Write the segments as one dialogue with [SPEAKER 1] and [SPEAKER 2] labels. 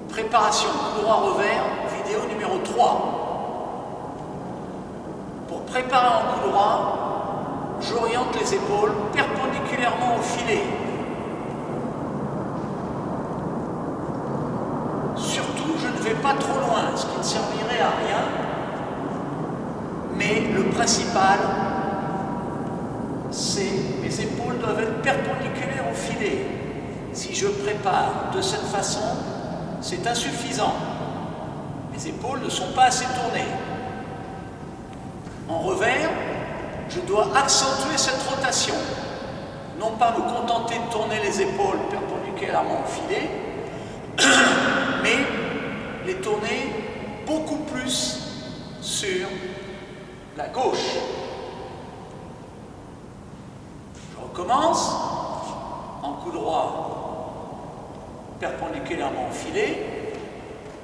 [SPEAKER 1] Préparation coup droit revers, vidéo numéro 3. Pour préparer en coup droit, j'oriente les épaules perpendiculairement au filet. Surtout, je ne vais pas trop loin, ce qui ne servirait à rien. Mais le principal, c'est mes épaules doivent être perpendiculaires au filet. Si je prépare de cette façon, c'est insuffisant. Mes épaules ne sont pas assez tournées. En revers, je dois accentuer cette rotation. Non pas me contenter de tourner les épaules perpendiculairement au filet, mais les tourner beaucoup plus sur la gauche. Je recommence. En coup droit, perpendiculairement au filet,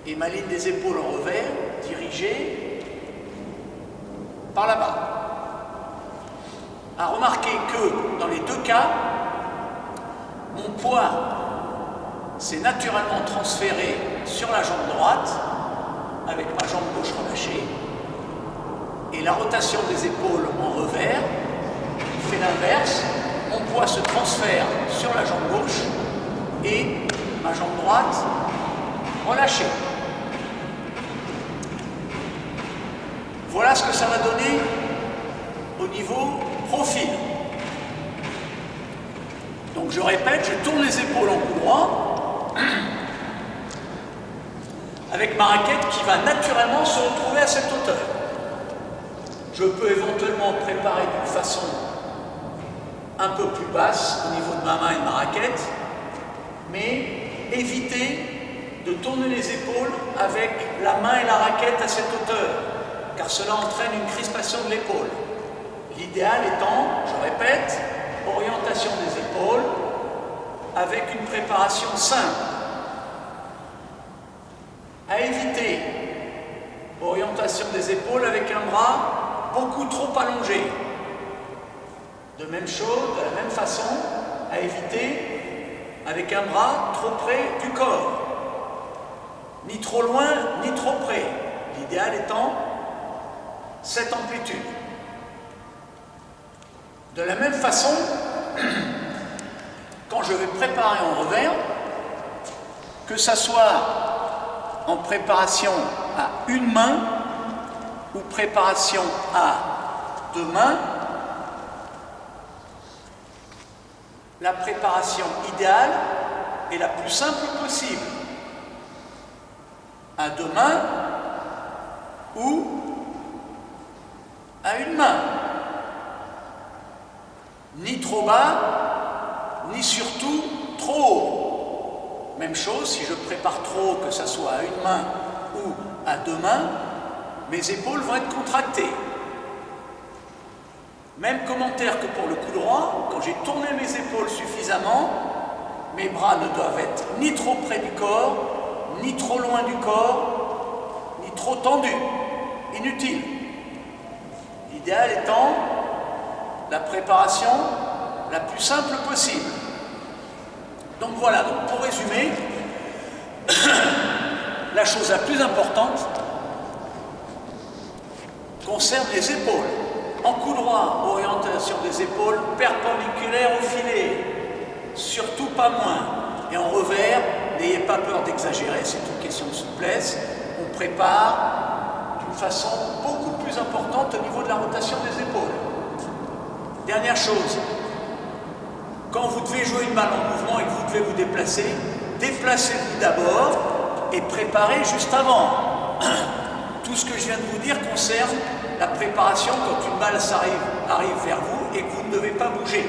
[SPEAKER 1] et ma ligne des épaules en revers, dirigée par là-bas. À remarquer que dans les deux cas, mon poids s'est naturellement transféré sur la jambe droite, avec ma jambe gauche relâchée, et la rotation des épaules en revers fait l'inverse. Mon poids se transfère sur la jambe gauche et ma jambe droite relâchée. Voilà ce que ça va donner au niveau profil. Donc je répète, je tourne les épaules en coup droit avec ma raquette qui va naturellement se retrouver à cette hauteur. Je peux éventuellement préparer d'une façon un peu plus basse au niveau de ma main et de ma raquette, mais éviter de tourner les épaules avec la main et la raquette à cette hauteur, car cela entraîne une crispation de l'épaule. L'idéal étant, je répète, orientation des épaules avec une préparation simple. À éviter, orientation des épaules avec un bras beaucoup trop allongé. De même chose, de la même façon, à éviter avec un bras trop près du corps. Ni trop loin, ni trop près. L'idéal étant cette amplitude. De la même façon, quand je vais préparer en revers, que ça soit en préparation à une main ou préparation à deux mains, la préparation idéale est la plus simple possible. À deux mains ou à une main. Ni trop bas, ni surtout trop haut. Même chose, si je prépare trop haut, que ce soit à une main ou à deux mains, mes épaules vont être contractées. Même commentaire que pour le coup droit, quand j'ai tourné mes épaules suffisamment, mes bras ne doivent être ni trop près du corps, ni trop loin du corps, ni trop tendus. Inutile. L'idéal étant la préparation la plus simple possible. Donc voilà, donc pour résumer, la chose la plus importante concerne les épaules. En coup droit, orientation des épaules perpendiculaire au filet, surtout pas moins. Et en revers, n'ayez pas peur d'exagérer, c'est une question de souplesse. On prépare d'une façon beaucoup plus importante au niveau de la rotation des épaules. Dernière chose, quand vous devez jouer une balle en mouvement et que vous devez vous déplacer, déplacez-vous d'abord et préparez juste avant. Tout ce que je viens de vous dire concerne la préparation quand une balle arrive vers vous et que vous ne devez pas bouger.